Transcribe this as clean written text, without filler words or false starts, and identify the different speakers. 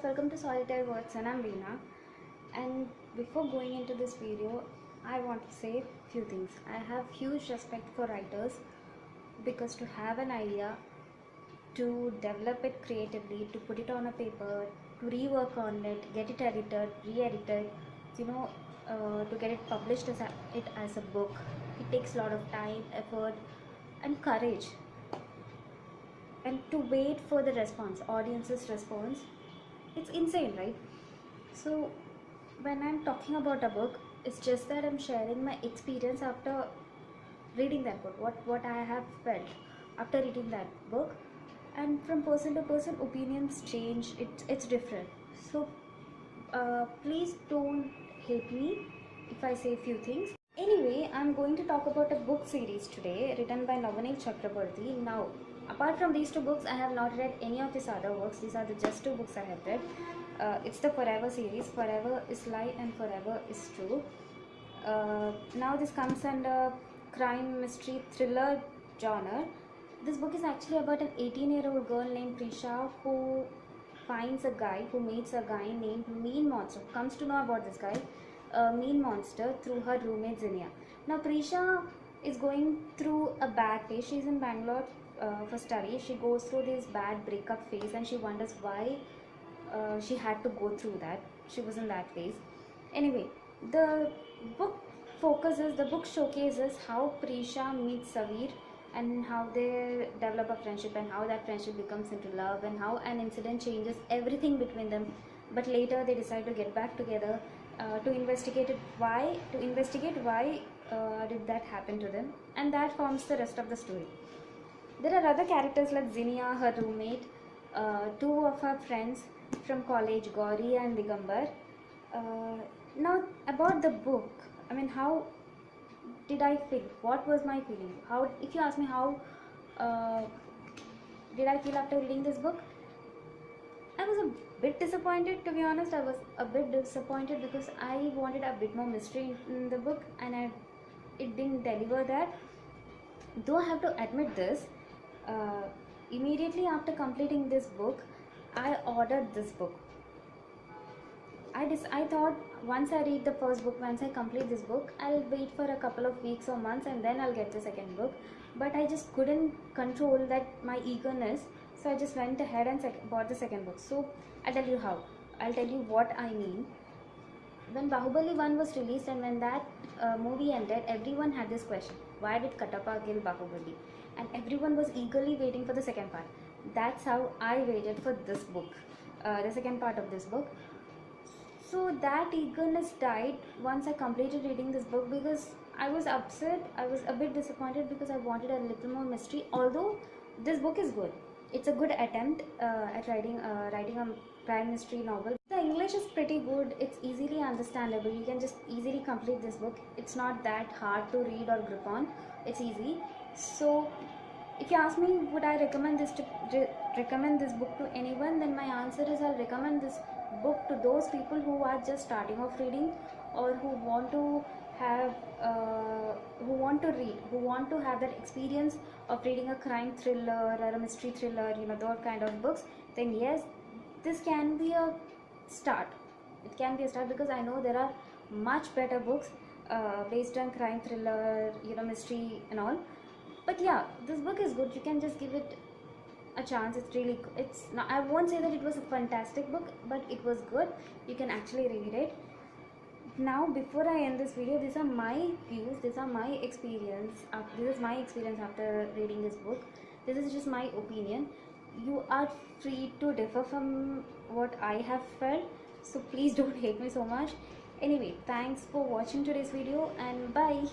Speaker 1: welcome to Solitaire Words, and I'm Veena. And before going into this video, I want to say a few things. I have huge respect for writers because to have an idea, to develop it creatively, to put it on a paper, to rework on it, get it edited, re-edited, to get it published as a book, it takes a lot of time, effort, and courage. And to wait for the response, audience's response, it's insane, right? So when I'm talking about a book, it's just that I'm sharing my experience after reading that book, what I have felt after reading that book. And from person to person, opinions change. It's different. So please don't hate me if I say a few things. Anyway, I'm going to talk about a book series today written by Navaneet Chakraborty. Now, apart from these two books, I have not read any of his other works. These are the just two books I have read. It's the Forever series. Forever is Lie and Forever is True. Now this comes under crime, mystery, thriller genre. This book is actually about an 18-year-old girl named Prisha who meets a guy named Mean Monster, comes to know about this guy, Mean Monster, through her roommate Zinnia. Now Prisha is going through a bad phase. She's in Bangalore for study. She goes through this bad breakup phase and she wonders why she had to go through that. She was in that phase. Anyway, the book showcases how Prisha meets Savir and how they develop a friendship and how that friendship becomes into love and how an incident changes everything between them. But later they decide to get back together to investigate why did that happen to them, and that forms the rest of the story. There are other characters like Zinnia, her roommate, two of her friends from college, Gauri and Digambar. Now about the book, how did I feel? What was my feeling? If you ask me how did I feel after reading this book, I was a bit disappointed, to be honest. I was a bit disappointed because I wanted a bit more mystery in the book, and it didn't deliver that. Though I have to admit this, immediately after completing this book, I ordered this book. I thought once I read the first book, once I complete this book, I'll wait for a couple of weeks or months and then I'll get the second book. But I just couldn't control my eagerness, so I just went ahead and bought the second book. So I'll tell you how. I'll tell you what I mean. When Bahubali 1 was released and when that movie ended, everyone had this question: why did Katappa kill Bahubali? And everyone was eagerly waiting for the second part. That's how I waited for this book, the second part of this book. So that eagerness died once I completed reading this book because I was upset. I was a bit disappointed because I wanted a little more mystery. Although this book is good, it's a good attempt at writing a crime mystery novel. The English is pretty good. It's easily understandable. You can just easily complete this book. It's not that hard to read or grip on. It's easy. So if you ask me, would I recommend this book to anyone? Then my answer is I'll recommend this book to those people who are just starting off reading, or who want to have that experience of reading a crime thriller or a mystery thriller, those kind of books. Then yes, this can be a start. It can be a start because I know there are much better books based on crime thriller, mystery and all. But yeah, this book is good. You can just give it a chance. It's not, I won't say that it was a fantastic book, but it was good. You can actually read it. Now before I end this video, these are my views, this is my experience after reading this book. This is just my opinion. You are free to differ from what I have felt, so please don't hate me so much. Anyway, thanks for watching today's video and bye.